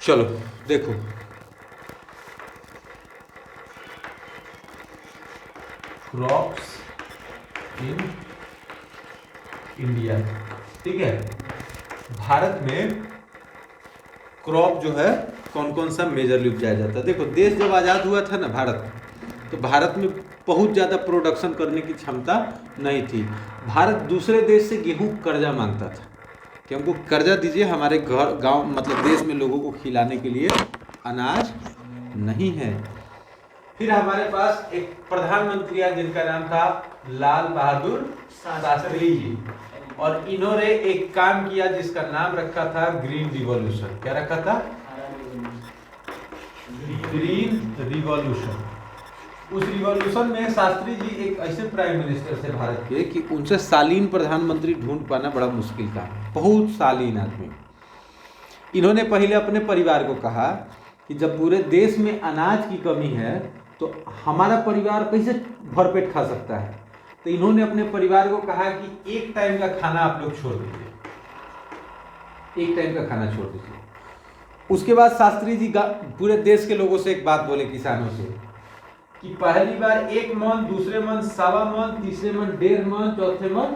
चलो देखो, crops in India, ठीक है। भारत में क्रॉप जो है कौन कौन सा मेजरली उपजाया जाता है। देखो, देश जब आज़ाद हुआ था ना भारत, तो भारत में बहुत ज़्यादा प्रोडक्शन करने की क्षमता नहीं थी। भारत दूसरे देश से गेहूं कर्जा मांगता था कि हमको कर्जा दीजिए, हमारे घर गांव मतलब देश में लोगों को खिलाने के लिए अनाज नहीं है। फिर हमारे पास एक प्रधानमंत्री आए जिनका नाम था लाल बहादुर शास्त्री जी, और इन्होंने एक काम किया जिसका नाम रखा था ग्रीन रिवॉल्यूशन। क्या रखा था? Green revolution. उस रिवॉल्यूशन में शास्त्री जी एक ऐसे प्राइम मिनिस्टर थे भारत के कि उनसे शालीन प्रधानमंत्री ढूंढ पाना बड़ा मुश्किल था, बहुत शालीन आदमी। इन्होंने पहले अपने परिवार को कहा कि जब पूरे देश में अनाज की कमी है तो हमारा परिवार कैसे भरपेट खा सकता है। तो इन्होंने अपने परिवार को कहा कि एक टाइम का खाना आप लोग छोड़ दीजिए, एक टाइम का खाना छोड़ दीजिए। उसके बाद शास्त्री जी पूरे देश के लोगों से एक बात बोले, किसानों से, कि पहली बार 1 मन, दूसरे मन 1.25 मन, तीसरे मन 1.5 मन, चौथे मन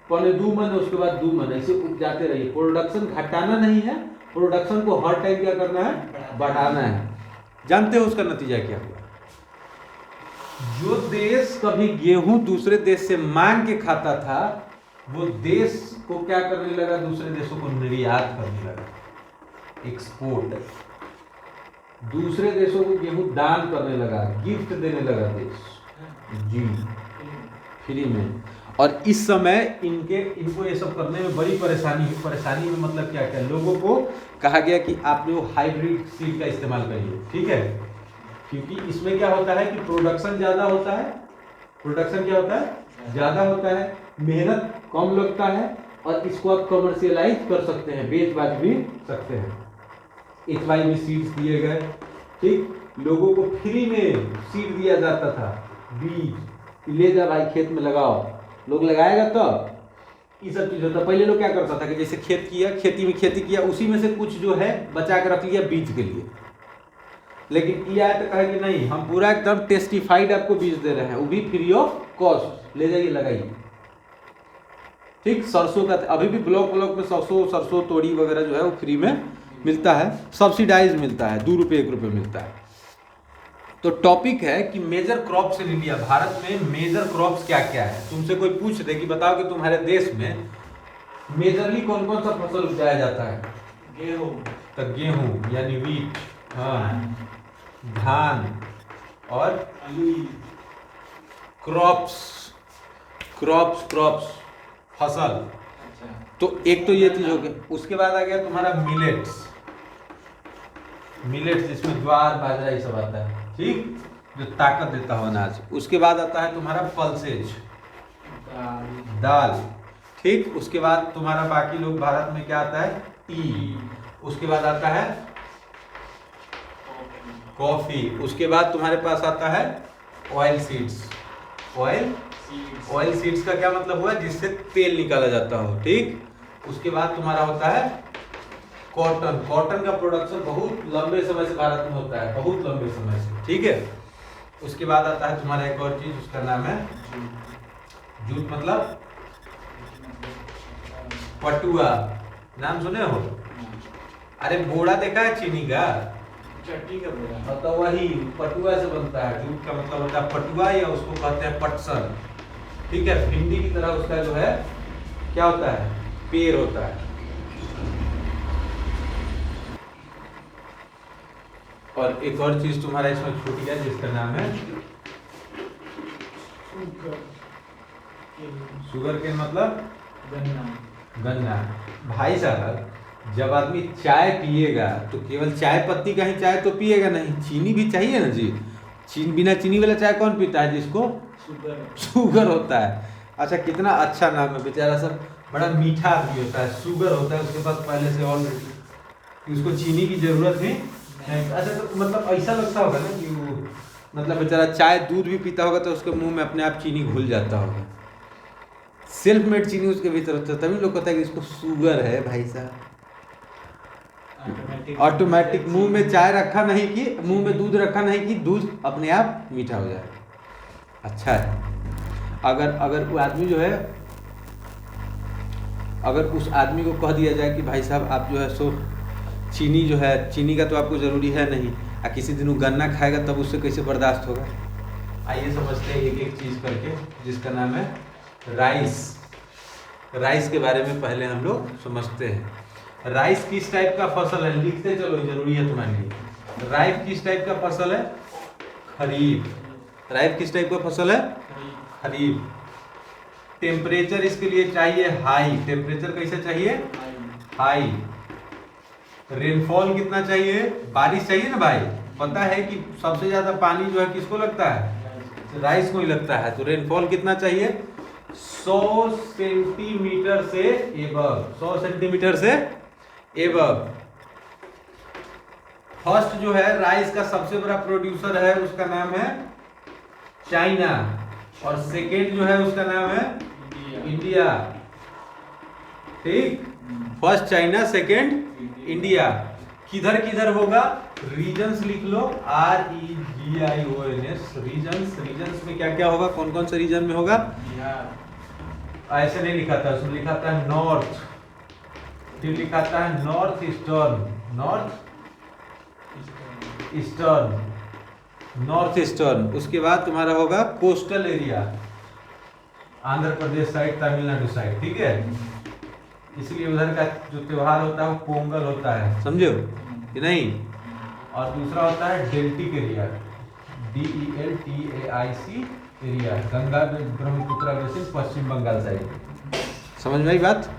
1.25 मन, उसके बाद 2 मन, ऐसे उपजाते रहिए। प्रोडक्शन घटाना नहीं है, प्रोडक्शन को हर टाइम क्या करना है? बढ़ाना है। जानते हो उसका नतीजा क्या हुआ? जो देश कभी गेहूं दूसरे देश से मांग के खाता था, वो देश को क्या करने लगा? दूसरे देशों को निर्यात करने लगा, एक्सपोर्ट। दूसरे देशों को गेहूं दान करने लगा, गिफ्ट देने लगा देश जी, फ्री में। और इस समय इनको ये सब करने में बड़ी परेशानी है। परेशानी में मतलब क्या क्या, लोगों को कहा गया कि आप लोग हाइब्रिड सीड का इस्तेमाल करिए, ठीक है, क्योंकि इसमें क्या होता है कि प्रोडक्शन ज़्यादा होता है। प्रोडक्शन क्या होता है? ज़्यादा होता है, मेहनत कम लगता है, और इसको आप कमर्शियलाइज कर सकते हैं, बेच बाच भी सकते हैं। HY में सीड्स दिए गए, ठीक, लोगों को फ्री में सीड दिया जाता था, बीज, ले जा भाई खेत में लगाओ, लोग लगाएगा तो ये सब चीज़ होता। पहले लोग क्या करता था कि जैसे खेत किया, खेती किया, उसी में से कुछ जो है बचा के रख लिया बीज के लिए। लेकिन ये आया तो कहा कि नहीं, हम पूरा एकदम टेस्टिफाइड आपको बीज दे रहे हैं, वो भी फ्री ऑफ कॉस्ट, ले जाइए लगाइए, ठीक। सरसों का अभी भी ब्लॉक में सरसों तोड़ी वगैरह जो है वो फ्री में मिलता है, सब्सिडाइज मिलता है, 2 रुपये 1 रुपये मिलता है। तो टॉपिक है कि major crops in India, Bharat में मेजर क्रॉप्स क्या क्या है। तुमसे कोई पूछ दे कि बताओ कि तुम्हारे देश में मेजरली कौन कौन सा फसल उपजाया जाता है? गेहूं। तो गेहूं यानी वीट, हाँ, धान, और क्रॉप्स फसल। तो एक तो ये चीज हो गई। उसके बाद आ गया तुम्हारा मिलेट्स जिसमें ज्वार बाजरा ये सब आता है, ठीक, जो ताकत देता हो अनाज। उसके बाद आता है तुम्हारा पल्सेज, दाल, ठीक। उसके बाद तुम्हारा बाकी लोग भारत में क्या आता है? टी। उसके बाद आता है कॉफी। उसके बाद तुम्हारे पास आता है ऑयल सीड्स। ऑयल सीड्स का क्या मतलब हुआ? जिससे तेल निकाला जाता हो, ठीक। उसके बाद तुम्हारा होता है कॉटन का प्रोडक्शन बहुत लंबे समय से भारत में होता है, बहुत लंबे समय से, ठीक है। उसके बाद आता है तुम्हारा एक और चीज, उसका नाम है जूट, मतलब पटुआ। नाम सुने हो? अरे बोरा देखा है चीनी का? चटनी का बोरा। तो वही पटुआ से बनता है। जूट का मतलब होता है पटुआ, या उसको कहते हैं पटसन, ठीक है। भिंडी की तरह उसका जो है क्या होता है? पेड़ होता है। और एक और चीज तुम्हारा इसमें छूट गया जिसका नाम है शुगर केन, मतलब गन्ना। भाई साहब, जब आदमी चाय पिएगा तो केवल चाय पत्ती का ही चाय तो पिएगा नहीं, चीनी भी चाहिए ना जी। बिना चीनी वाला चाय कौन पीता है? जिसको शुगर होता है। अच्छा, कितना अच्छा नाम है, बेचारा सब बड़ा मीठा आदमी होता है, शुगर होता है उसके पास पहले से ऑलरेडी, उसको चीनी की जरूरत ही नहीं। अच्छा, तो मतलब ऐसा लगता होगा ना कि वो मतलब बेचारा चाय दूध भी पीता होगा तो उसके मुंह में अपने आप चीनी घुल जाता होगा, सेल्फ मेड चीनी उसके भीतर होता है, तभी लोग कहता है कि इसको शुगर है भाई साहब। ऑटोमेटिक मुंह में चाय रखा नहीं कि मुंह में दूध रखा नहीं कि दूध अपने आप मीठा हो जाएगा। अच्छा है। अगर वो आदमी जो है, अगर उस आदमी को कह दिया जाए कि भाई साहब आप जो है सो चीनी जो है, चीनी का तो आपको ज़रूरी है नहीं, किसी दिन वो गन्ना खाएगा तब उससे कैसे बर्दाश्त होगा। आइए समझते हैं एक एक चीज़ करके, जिसका नाम है राइस। राइस के बारे में पहले हम लोग समझते हैं। राइस किस टाइप का फसल है, लिखते चलो, जरूरी है तुम्हारे लिए। राइस किस टाइप का फसल है, खरीफ। राइस किस टाइप का फसल है, खरीफ। टेम्परेचर इसके लिए चाहिए हाई। टेम्परेचर कैसा चाहिए, हाई। रेनफॉल कितना चाहिए, बारिश चाहिए ना भाई। पता है कि सबसे ज्यादा पानी जो है किसको लगता है, राइस को ही लगता है। तो रेनफॉल कितना चाहिए, 100 सेंटीमीटर से एबव, 100 सेंटीमीटर से एबव। फर्स्ट जो है राइस का सबसे बड़ा प्रोड्यूसर है, उसका नाम है चाइना, और सेकेंड जो है उसका नाम है इंडिया। ठीक, फर्स्ट चाइना, सेकेंड इंडिया। किधर किधर होगा, रीजन्स लिख लो, REGIONS, रीजन्स। रीजन्स में क्या क्या होगा, कौन कौन से रीजन में होगा। ऐसे नहीं लिखा था, उसमें लिखा था नॉर्थ, फिर लिखा था north eastern, north eastern, north eastern. उसके बाद तुम्हारा होगा coastal area, Andhra Pradesh side, Tamil Nadu side. ठीक है, इसलिए उधर का जो त्योहार होता है वो पोंगल होता है, समझो कि नहीं। और दूसरा होता है deltaic area, DELTAIC area, Ganga Brahmaputra basin, Paschim Bangal side. समझ में आई बात।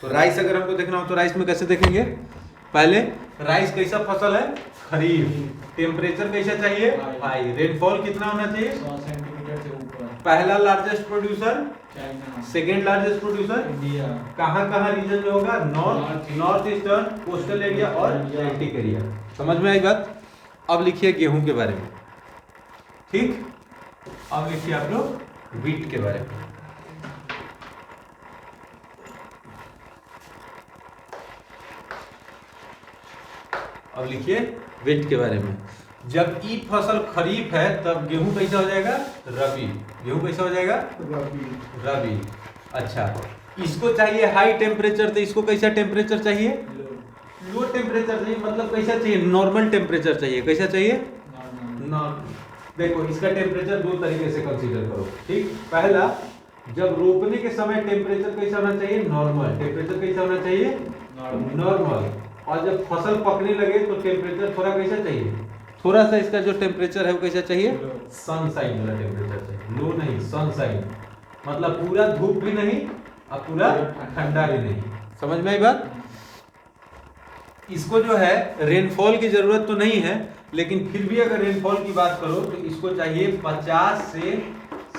तो राइस अगर हमको देखना हो तो राइस में कैसे देखेंगे, पहले राइस कैसा फसल है, खरीफ। टेम्परेचर कैसा चाहिए, हाई। रेनफॉल कितना होना चाहिए, 100 सेंटीमीटर से ऊपर। पहला largest producer China, second largest producer India. कहाँ कहाँ रीजन में होगा, नॉर्थ ईस्टर्न, कोस्टल एरिया और डेल्टिक एरिया। समझ में आई बात। अब लिखिए गेहूं के बारे में। ठीक, अब लिखिए आप लोग व्हीट के बारे में। अब लिखिए व्हीट के बारे में। जब ई फसल खरीफ है तब गेहूं कैसा हो जाएगा, रबी। गेहूं कैसा हो जाएगा, रबी। अच्छा, इसको चाहिए हाई टेम्परेचर, तो इसको कैसा टेम्परेचर चाहिए, लो टेम्परेचर चाहिए। मतलब कैसा चाहिए, नॉर्मल टेम्परेचर चाहिए। कैसा चाहिए, देखो इसका टेम्परेचर दो तरीके से कंसीडर करो। ठीक, पहला, जब रोपने के समय टेम्परेचर कैसा होना चाहिए, नॉर्मल। टेम्परेचर कैसा होना चाहिए, नॉर्मल। और जब फसल पकने लगे तो टेम्परेचर थोड़ा कैसा चाहिए, थोड़ा सा इसका जो टेम्परेचर है वो कैसा चाहिए, सनसाइन वाला टेम्परेचर चाहिए। लो नहीं, सनसाइन, मतलब पूरा धूप भी नहीं और पूरा ठंडा भी नहीं। समझ में आई बात। इसको जो है रेनफॉल की जरूरत तो नहीं है, लेकिन फिर भी अगर रेनफॉल की बात करो तो इसको चाहिए 50 से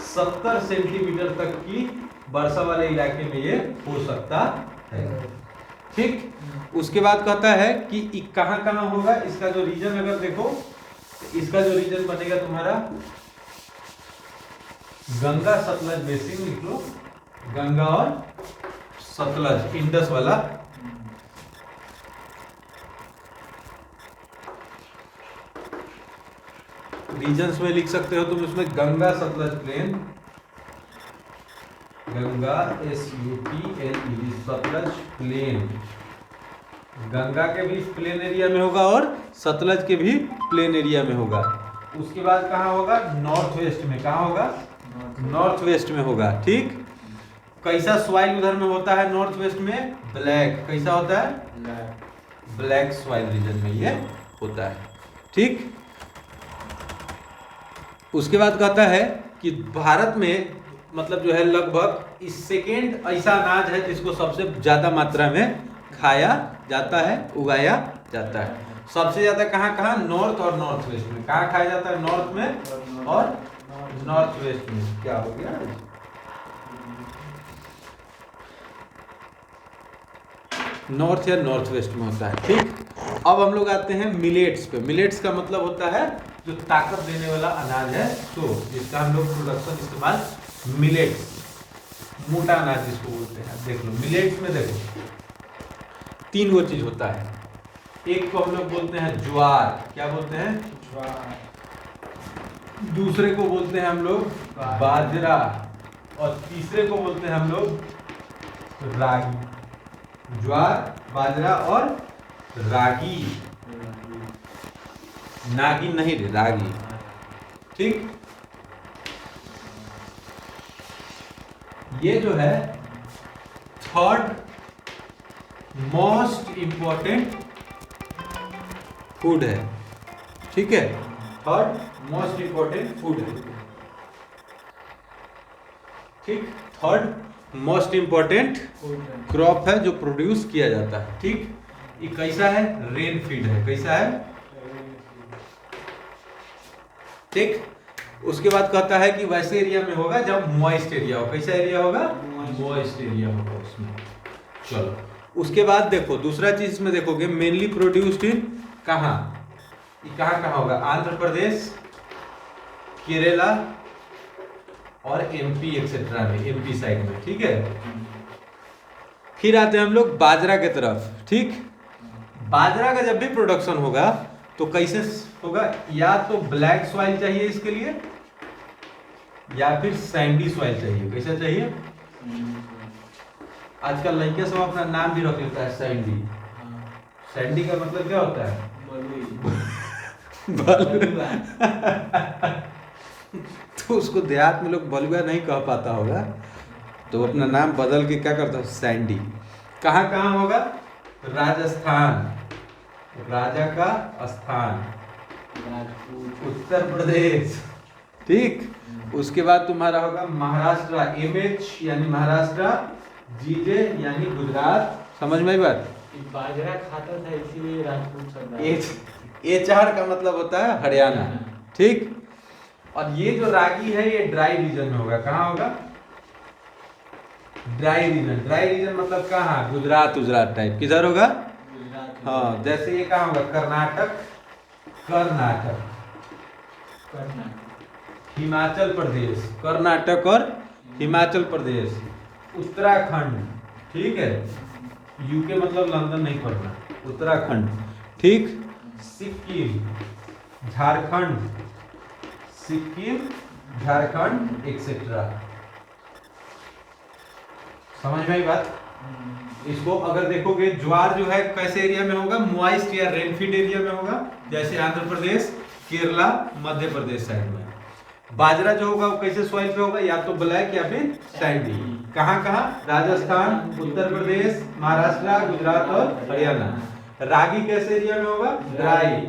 70 सेंटीमीटर तक की वर्षा वाले इलाके में ये हो सकता है। ठीक, उसके बाद कहता है कि कहाँ कहाँ होगा। इसका जो रीजन अगर देखो, इसका जो रीजन बनेगा तुम्हारा गंगा सतलज बेसिन, लिख लो, गंगा और सतलज, इंडस वाला। रीजन्स में लिख सकते हो तुम इसमें Ganga Sutlej plain, Ganga SUTLE, Sutlej plain. Ganga के भी प्लेन एरिया में होगा और सतलज के भी प्लेन एरिया में होगा। उसके बाद कहाँ होगा, नॉर्थ वेस्ट में। कहाँ होगा, नॉर्थ वेस्ट में होगा। ठीक, कैसा सॉइल उधर में होता है नॉर्थ वेस्ट में, ब्लैक। कैसा होता है, ब्लैक सॉइल रीजन में ये होता है। ठीक, उसके बाद कहता है कि भारत में मतलब जो है लगभग इस सेकेंड ऐसा अनाज है जिसको सबसे ज्यादा मात्रा में खाया जाता है, उगाया जाता है। सबसे ज्यादा कहाँ कहाँ, नॉर्थ और नॉर्थ वेस्ट में। कहाँ खाया जाता है, नॉर्थ में और नॉर्थ वेस्ट में। क्या हो गया, नॉर्थ या नॉर्थ वेस्ट में होता है। ठीक, अब हम लोग आते हैं मिलेट्स पे। मिलेट्स का मतलब होता है जो ताकत देने वाला अनाज है, तो जिसका हम लोग प्रोडक्शन इस्तेमाल मिलेट्स। मोटा अनाज जिसको बोलते हैं। देख लो मिलेट्स में देखो 3 वो चीज होता है। एक को हम लोग बोलते हैं ज्वार, क्या बोलते हैं? ज्वार। दूसरे को बोलते हैं हम लोग बाजरा, और तीसरे को बोलते हैं हम लोग रागी। ज्वार, बाजरा और रागी। नागिन नहीं रे, रागी। ठीक, ये जो है थर्ड मोस्ट इंपॉर्टेंट फूड है। ठीक है, थर्ड मोस्ट इंपॉर्टेंट फूड है। ठीक, थर्ड मोस्ट इंपॉर्टेंट क्रॉप है जो प्रोड्यूस किया जाता है। ठीक, ये कैसा है? रेन फीड है। कैसा है? ठीक, उसके बाद कहता है कि वैसे एरिया में होगा जब मॉइस्ट एरिया हो। कैसा एरिया होगा? मॉइस्ट एरिया होगा उसमें। चलो, उसके बाद देखो दूसरा चीज में देखोगे मेनली प्रोड्यूस्ड इन कहाँ? ये कहाँ होगा? आंध्र प्रदेश, केरला और एमपी एक्सेट्रा में, एमपी साइड में। ठीक है, फिर आते हैं हम लोग बाजरा के तरफ। ठीक, बाजरा का जब भी प्रोडक्शन होगा तो कैसे होगा? या तो ब्लैक सॉइल चाहिए इसके लिए, या फिर सैंडी सॉइल चाहिए। कैसा चाहिए? आजकल लड़के सब अपना नाम भी रख लेता है सैंडी। सैंडी का मतलब क्या होता है? बलुआ। तो उसको देहात में लोग बलुआ नहीं कह पाता होगा, तो अपना नाम बदल के क्या करता है? सैंडी। कहाँ होगा? राजस्थान, राजा का स्थान, उत्तर प्रदेश। ठीक, उसके बाद तुम्हारा होगा महाराष्ट्र, एमएच यानी महाराष्ट्र, जीजे यानी गुजरात। समझ में आई बात? बाजरा खाता था इसीलिए राजपूत सरदार। एचआर का मतलब होता है हरियाणा। ठीक, और ये जो रागी है ये ड्राई रीजन में होगा। कहाँ होगा? Dry region. ड्राई रीजन मतलब कहाँ? गुजरात टाइप। किधर होगा? हाँ, जैसे ये कहाँ होगा? कर्नाटक, हिमाचल प्रदेश, कर्नाटक और हिमाचल प्रदेश, उत्तराखंड। ठीक है, यूके मतलब लंदन नहीं पढ़ना, उत्तराखंड। ठीक, सिक्किम, झारखंड एक्सेट्रा। समझ में आई बात? इसको अगर देखोगे ज्वार जो है कैसे एरिया में होगा? मॉइस्ट या रेनफीड एरिया में होगा, जैसे आंध्र प्रदेश, केरला, मध्य प्रदेश साइड में। बाजरा जो होगा वो कैसे सॉइल पे होगा? या तो ब्लैक या फिर सैंडी। कहाँ? राजस्थान, उत्तर प्रदेश, महाराष्ट्र, गुजरात और हरियाणा। रागी कैसे एरिया में होगा? ड्राई,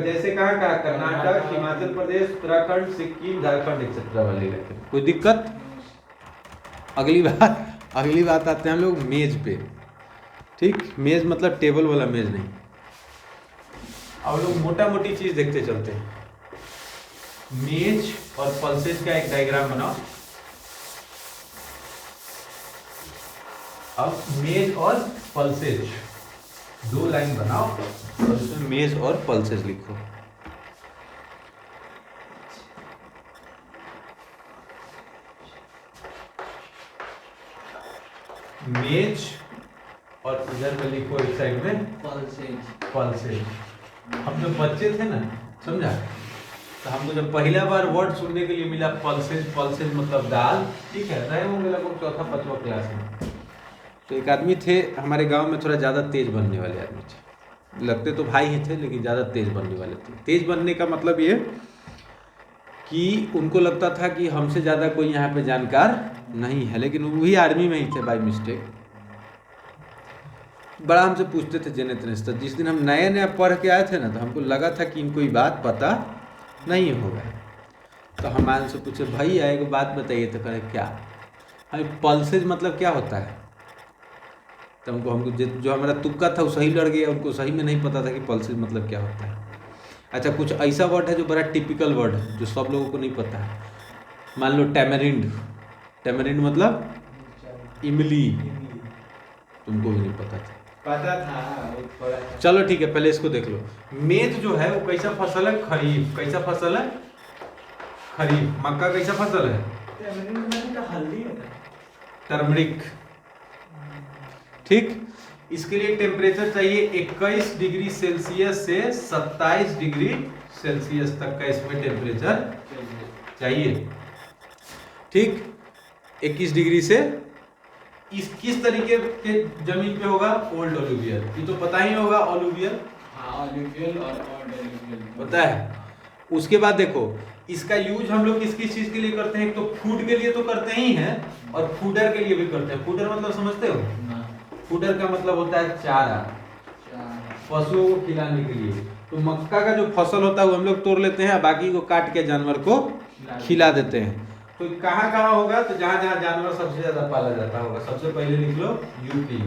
जैसे कहाँ? कर्नाटक, हिमाचल प्रदेश, उत्तराखंड, सिक्किम, झारखंड एक्सेट्रा वाले इलाके। कोई दिक्कत? अगली बात आते हैं हम लोग मेज पे। ठीक, मेज मतलब टेबल वाला मेज नहीं। अब लोग मोटा मोटी चीज देखते चलते हैं। मेज और पल्सेज का एक डायग्राम बनाओ। अब मेज और पल्सेज 2 लाइन बनाओ और उसमें मेज और पल्सेज लिखो। मेज और इधर पे लिखो एक साइड में पल्सेज। हम जब बच्चे थे ना, समझा, तो हमको जब पहला बार वर्ड सुनने के लिए मिला पल्सेज मतलब दाल। ठीक है, रहे होंगे लगभग 4th-5th क्लास में। तो एक आदमी थे हमारे गांव में, थोड़ा ज़्यादा तेज बनने वाले आदमी थे। लगते तो भाई ही थे लेकिन ज़्यादा तेज बनने वाले थे। तेज बनने का मतलब ये कि उनको लगता था कि हमसे ज़्यादा कोई यहाँ पे जानकार नहीं है, लेकिन वो भी आर्मी में ही थे बाय मिस्टेक। बड़ा हमसे पूछते थे जने तने। तो जिस दिन हम नया पढ़ के आए थे ना, तो हमको लगा था कि इनको ये बात पता नहीं होगा। तो हमारे से पूछे, भैया एक बात बताइए। तो कहे क्या? हमें पल्सेज मतलब क्या होता है? तो हमको जो हमारा तुक्का था वो सही लड़ गया, उनको सही में नहीं पता था कि पल्सेज मतलब क्या होता है। अच्छा, कुछ ऐसा वर्ड है जो बड़ा टिपिकल वर्ड है जो सब लोगों को नहीं पता है। मान लो टैमरिंड मतलब इमली, तुमको भी नहीं पता था। चलो ठीक है, पहले इसको देख लो। मेज जो है वो कैसा फसल है? खरीफ। कैसा फसल है? खरीफ। मक्का कैसा फसल है? हल्दी है। टर्मरिक। ठीक, इसके लिए टेम्परेचर चाहिए 21 डिग्री सेल्सियस से 27 डिग्री सेल्सियस तक का इसमें टेम्परेचर चाहिए। ठीक, 21 डिग्री से इस किस तरीके के जमीन पे होगा? ओल्ड ओलुवियल। ये तो पता ही होगा ओलुवियल, अलुवियल और डेलुवियल पता है। उसके बाद देखो इसका यूज हम लोग किस किस चीज के लिए करते हैं? एक तो फूड के लिए तो करते ही हैं और फूडर के लिए भी करते हैं। फूडर मतलब समझते हो? फूडर का मतलब होता है चारा, पशुओं को खिलाने के लिए। तो मक्का का जो फसल होता है वो हम लोग तोड़ लेते हैं, बाकी को काट के जानवर को खिला देते हैं। तो कहाँ कहाँ होगा? तो जहाँ जहाँ जानवर सबसे ज्यादा पाला जाता होगा। सबसे पहले लिख लो यूपी,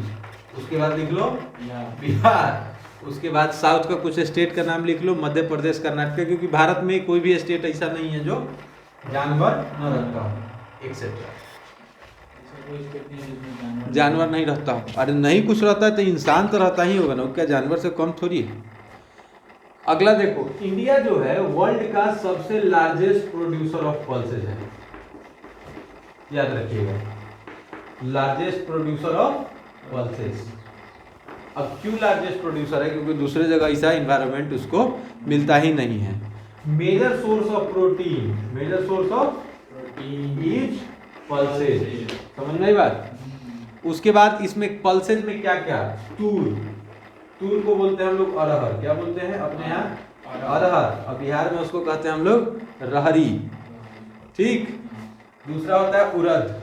उसके बाद लिख लो बिहार, उसके बाद साउथ का कुछ स्टेट का नाम लिख लो, मध्य प्रदेश, कर्नाटक, क्योंकि भारत में कोई भी स्टेट ऐसा नहीं है जो जानवर न रखता हो एक्सेट्रा। जानवर नहीं रहता हो? अरे नहीं कुछ रहता है तो इंसान तो रहता ही होगा ना, क्या जानवर से कम थोड़ी है। अगला देखो, इंडिया जो है वर्ल्ड का सबसे लार्जेस्ट प्रोड्यूसर ऑफ पल्सेज है, याद रखिएगा, लार्जेस्ट प्रोड्यूसर ऑफ पल्सेज। अब क्यों लार्जेस्ट प्रोड्यूसर है? क्योंकि दूसरे जगह ऐसा इन्वायरमेंट उसको मिलता ही नहीं है। Major source of protein, major source of protein is pulses. समझ में आई बात? उसके बाद इसमें पल्सेज में क्या क्या? तूर, तूर को बोलते हैं हम लोग अरहर। क्या बोलते हैं अपने यहाँ? अरहर। और बिहार में उसको कहते हैं हम लोग रहरी। ठीक, दूसरा होता है उड़द।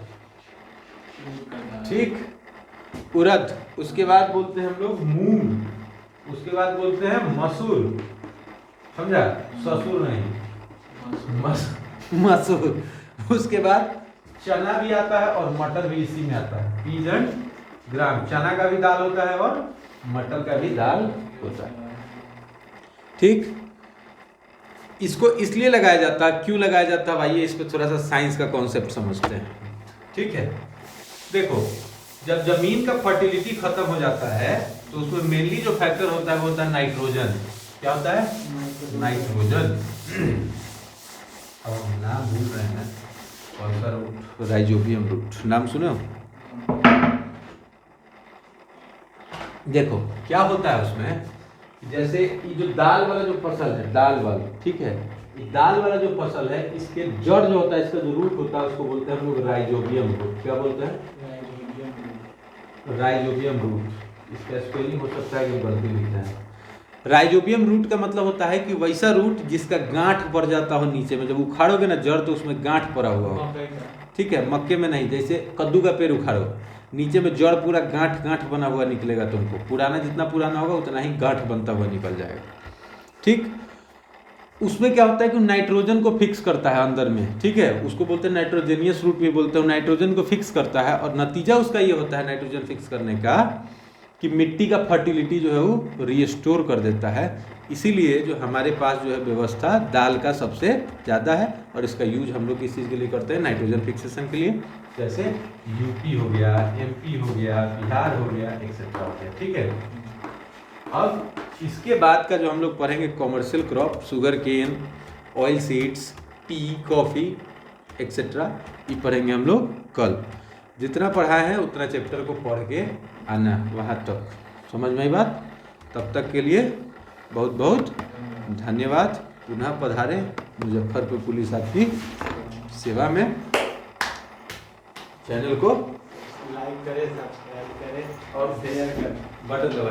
ठीक, उड़द। उसके बाद बोलते हैं हम लोग मूंग। उसके बाद बोलते हैं मसूर। समझा? ससुर नहीं, मसूर। उसके बाद चना भी आता है और मटर भी इसी में आता है। पीज एंड ग्राम, चना का भी दाल होता है और मटर का भी दाल होता है। ठीक, इसको इसलिए लगाया जाता है, क्यों लगाया जाता है भाई? इस पे थोड़ा सा साइंस का कॉन्सेप्ट समझते हैं। ठीक है, देखो जब जमीन का फर्टिलिटी खत्म हो जाता है तो उसमें मेनली जो फैक्टर होता है वो होता है नाइट्रोजन। क्या होता है? नाइट्रोजन। अब हम नाम भूल रहे हैं, कौन सा रूट? राइजोबियम रूट, नाम सुने हो? देखो क्या होता है उसमें, जैसे ये जो दाल वाला जो फसल है, दाल वाला, ठीक है, ये दाल वाला जो फसल है, इसके जड़ जो होता है, इसका जो रूट होता है उसको बोलते हैं हम लोग राइजोबियम रूट। क्या बोलते हैं? Rhizobium root. इसका स्पेलिंग हो सकता है कि गलती लिखते हैं। राइजोबियम रूट का मतलब होता है कि वैसा रूट जिसका गांठ पड़ जाता हो नीचे में, जब उखाड़ोगे ना जड़ तो उसमें गांठ पड़ा हुआ हो। ठीक है, मक्के में नहीं, जैसे कद्दू का पेड़ उखाड़ो, नीचे में जड़ पूरा गांठ गांठ बना हुआ निकलेगा तुमको। पुराना जितना पुराना होगा उतना ही गांठ बनता हुआ निकल जाएगा। ठीक, उसमें क्या होता है कि नाइट्रोजन को फिक्स करता है अंदर में। ठीक है, उसको बोलते हैं नाइट्रोजेनियस रूट भी बोलते हैं। नाइट्रोजन को फिक्स करता है और नतीजा उसका ये होता है नाइट्रोजन फिक्स करने का कि मिट्टी का फर्टिलिटी जो है वो रिस्टोर कर देता है। इसीलिए जो हमारे पास जो है व्यवस्था दाल का सबसे ज़्यादा है और इसका यूज हम लोग किस चीज़ के लिए करते हैं? नाइट्रोजन फिक्सेशन के लिए। जैसे यूपी हो गया, एमपी हो गया, बिहार हो गया, एक्सेट्रा हो गया। ठीक है, अब इसके बाद का जो हम लोग पढ़ेंगे commercial crop, sugar cane, oil seeds, tea, coffee etcetera, ये पढ़ेंगे हम लोग कल। जितना पढ़ा है उतना चैप्टर को पढ़ के आना वहाँ तक। समझ में आई बात? तब तक के लिए बहुत बहुत धन्यवाद। पुनः पधारें मुजफ्फरपुर पुलिस आपकी सेवा में। चैनल को लाइक करें, सब्सक्राइब करें और शेयर करें, बटन दबाएं।